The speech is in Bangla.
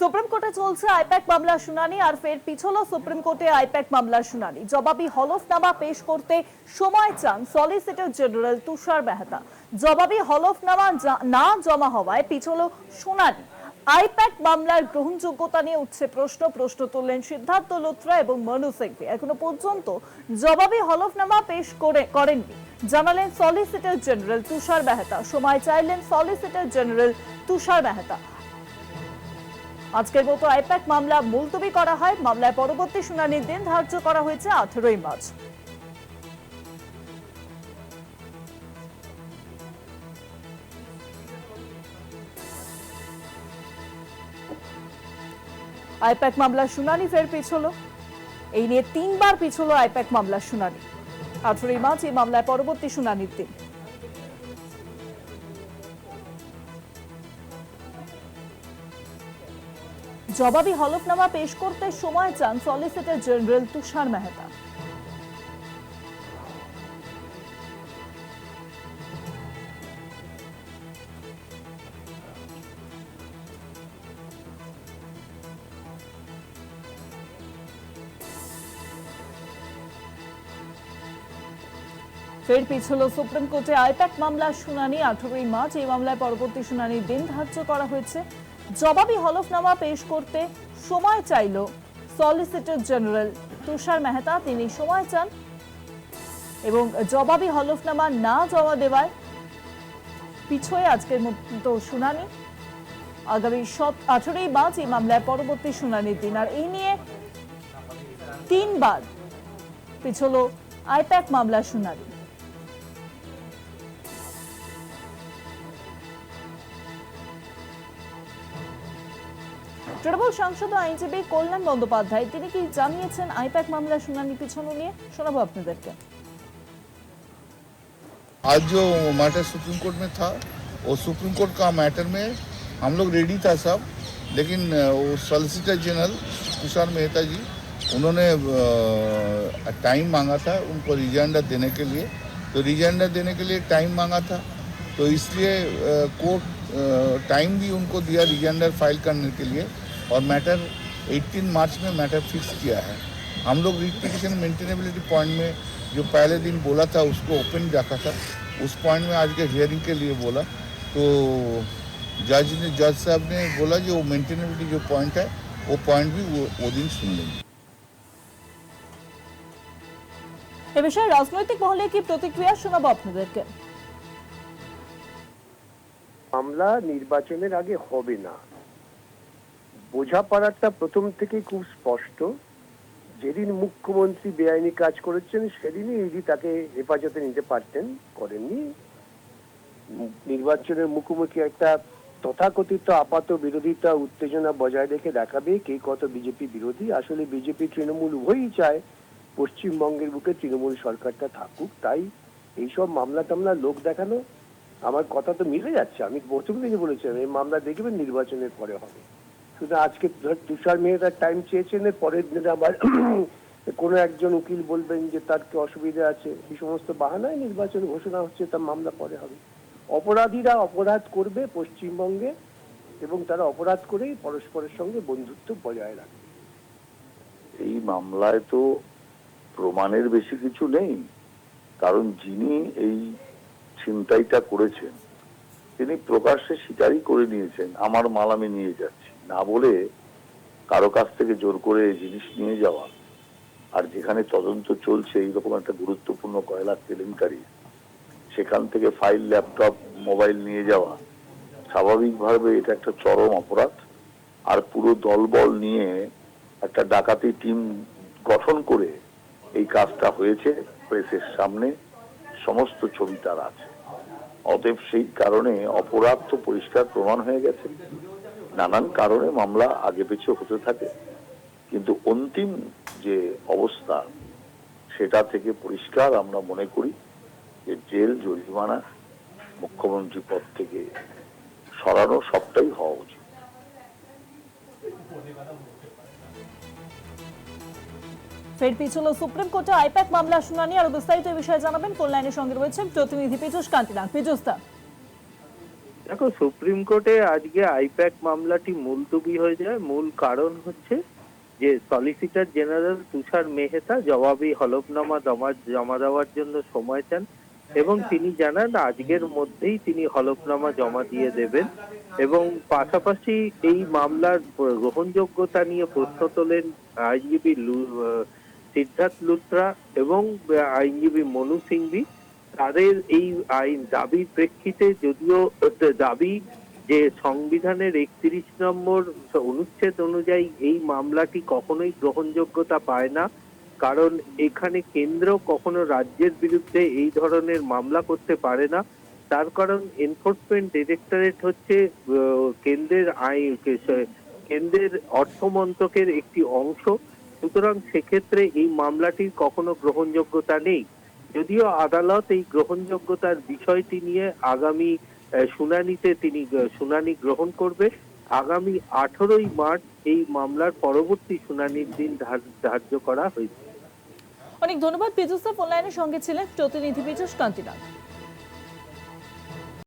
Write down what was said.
সুপ্রিম কোর্টে চলছে আইপ্যাক মামলার শুনানি আর ফের পিছলো সুপ্রিম কোর্টে আইপ্যাক মামলার শুনানি। জবাবি হলফনামা পেশ করতে সময় চান সলিসিটর জেনারেল তুষার মেহতা। জবাবি হলফনামা না জমা হওয়ায় পিছলো শুনানি। আইপ্যাক মামলার গ্রহণযোগ্যতা নিয়ে উঠছে প্রশ্ন তুললেন সিদ্ধার্থ লোত্রা এবং মনু সিংভি। এখনো পর্যন্ত জবাবি হলফনামা পেশ করেননি জানালেন সলিসিটর জেনারেল তুষার মেহতা। সময় চাইলেন সলিসিটর জেনারেল তুষার মেহতা। আজকের মতো আইপ্যাক মামলা মুলতবি করা হয়। মামলায় পরবর্তী শুনানির দিন ধার্য করা হয়েছে 18 মার্চ। আইপ্যাক মামলার শুনানি ফের পিছলো। এই নিয়ে 3 বার পিছলো আইপ্যাক মামলার শুনানি। 18 মার্চ এই মামলায় পরবর্তী শুনানির দিন। জবাবি হলফনামা পেশ করতে সময় চান সলিসিটর জেনারেল তুষার মেহতা। ফের পিছলো সুপ্রিম কোর্টে আইপ্যাক মামলার শুনানি। 18 মার্চ এই মামলায় পরবর্তী শুনানির দিন ধার্য করা হয়েছে। জবাবি হলফনামা পেশ করতে সময় চাইল সলিসিটর জেনারেল তুষার মেহতা। তিনি সময় চান এবং জবাবি হলফনামা না জমা দেওয়ায় পিছয়ে আজকের মতো শুনানি। আগামী 18 মার্চ এই মামলায় পরবর্তী শুনানির দিন। আর এই নিয়ে 3 বার পিছলো আইপ্যাক মামলার শুনানি। তৃণমূল সাংসদ ও আইনজীবী কল্যাণ বন্দ্যোপাধ্যায় তিনি কি জানিয়েছেন আইপ্যাক মামলার শুনানি পিছনো নিয়ে, শোনাবো আপনাদেরকে। आज जो मैटर सुप्रीम कोर्ट में था वो सुप्रीम कोर्ट का मैटर में हम लोग रेडी था सब, लेकिन वो सॉलिसिटर जनरल तुषार मेहता जी उन्होंने टाइम मांगा था उनको रिजाइंडर देने के लिए। तो रिजाइंडर देने के लिए टाइम मांगा था, तो इसलिए कोर्ट टाइम भी उनको दिया रिजाइंडर फाइल करने के लिए। और मैटर 18 मार्च में मैटर फिक्स किया है। हम लोग रिटिफिकेशन मेंटेनेबिलिटी पॉइंट में जो पहले दिन बोला था उसको ओपन रखा था, उस पॉइंट में आज के हियरिंग के लिए बोला। तो जज साहब ने बोला जो मेंटेनेबिलिटी जो पॉइंट है वो पॉइंट भी वो दिन सुन लेंगे। এ বিষয়ে রাজনৈতিক মহলে কি প্রতিক্রিয়া, শোনাবো আপনাদেরকে। মামলা নির্বাচনের আগে হবে না, বোঝাপড়াটা প্রথম থেকেই খুব স্পষ্ট। যেদিন মুখ্যমন্ত্রী বেআইনি কাজ করেছেন সেদিনই ইডি তাকে হেফাজতে নিতে পারতেন, করেননি। নির্বাচনের মুখোমুখি একটা তথাকথিত আপাত বিরোধিতা উত্তেজনা বজায় রেখে দেখাবে কে কত বিজেপি বিরোধী। আসলে বিজেপি তৃণমূল উভয়ই চায় পশ্চিমবঙ্গের বুকে তৃণমূল সরকারটা থাকুক। তাই এইসব মামলা টামলা লোক দেখানো, আমার কথা তো মিলে যাচ্ছে। আমি প্রথম থেকে বলেছিলাম এই মামলা দেখবেন নির্বাচনের পরে হবে। শুধু আজকে তুষার মেহতার টাইম চেয়েছেন, পরের দিনে আবার কোনো একজন উকিল বলবেন যে তার কি অসুবিধা আছে, এই সমস্ত বাহানায় নির্বাচন ঘোষণা হচ্ছে, তার মামলা পরে হবে। অপরাধীরা অপরাধ করবে পশ্চিমবঙ্গে এবং তারা অপরাধ করেই পরস্পরের সঙ্গে বন্ধুত্ব বজায় রাখবে। এই মামলায় তো প্রমাণের বেশি কিছু নেই, কারণ যিনি এই ছিনতাইটা করেছেন তিনি প্রকাশ্যে স্বীকারই করে নিয়েছেন আমার মাল আমি নিয়ে যাচ্ছি, না বলে কারো কাছ থেকে জোর করে জিনিস নিয়ে যাওয়া। আর যেখানে তদন্ত চলছে এইরকম একটা গুরুত্বপূর্ণ কয়লা কেলেঙ্কারি, সেখান থেকে ফাইল, ল্যাপটপ, মোবাইল নিয়ে যাওয়া, স্বাভাবিকভাবে এটা একটা চরম অপরাধ। আর পুরো দলবল নিয়ে একটা ডাকাতি টিম গঠন করে এই কাজটা হয়েছে, প্রেসের সামনে সমস্ত ছবি তার আছে। অতএব সেই কারণে অপরাধ তো পরিষ্কার প্রমাণ হয়ে গেছে। নানান কারণে মামলা আগে পিছু হতে থাকে, কিন্তু অন্তিম যে অবস্থা সেটা থেকে পরিষ্কার আমরা মনে করি যে জেল, জরিমানা, মুখ্যমন্ত্রী পদ থেকে সরানো সবটাই হওয়া উচিত। ফের পিছলো সুপ্রিম কোর্টে আইপ্যাক মামলার শুনানি। আর বিস্তারিত বিষয়ে জানাবেন ফোন লাইনের সঙ্গে রয়েছেন প্রতিনিধি পীযূষ কান্তি নাগ। পীযূষ দা, দেখো দেখো, সুপ্রিম কোর্টে আজকে আইপ্যাক মামলাটি মুলতবি হয়ে যায়। মূল কারণ হচ্ছে যে সলিসিটর জেনারেল তুষার মেহতা জবাবি হলফনামা জমা দেওয়ার জন্য সময় চান এবং তিনি জানান আজকের মধ্যেই তিনি হলফনামা জমা দিয়ে দেবেন। এবং পাশাপাশি এই মামলার গ্রহণযোগ্যতা নিয়ে প্রশ্ন তোলেন আইনজীবী সিদ্ধার্থ লুথরা এবং আইনজীবী মনু সিংভি। তাদের এই আইন দাবির প্রেক্ষিতে, যদিও দাবি যে সংবিধানের 31 নম্বর অনুচ্ছেদ অনুযায়ী এই মামলাটি কখনোই গ্রহণযোগ্যতা পায় না, কারণ এখানে কেন্দ্র কখনো রাজ্যের বিরুদ্ধে এই ধরনের মামলা করতে পারে না। তার কারণ এনফোর্সমেন্ট ডিরেক্টরেট হচ্ছে কেন্দ্রের অর্থমন্ত্রকের একটি অংশ। সুতরাং সেক্ষেত্রে এই মামলাটির কখনো গ্রহণযোগ্যতা নেই। যদিও আদালত এই গ্রহণযোগ্যতার বিষয়টি নিয়ে আগামী শুনানিতে তিনি শুনানি গ্রহণ করবে। আগামী 18ই মার্চ এই মামলার পরবর্তী শুনানির দিন ধার্য করা হয়েছে। অনেক ধন্যবাদ পীযুষ দা, ফোন লাইনের সঙ্গে ছিলেন প্রতিনিধি পীযুষ কান্তিলাল।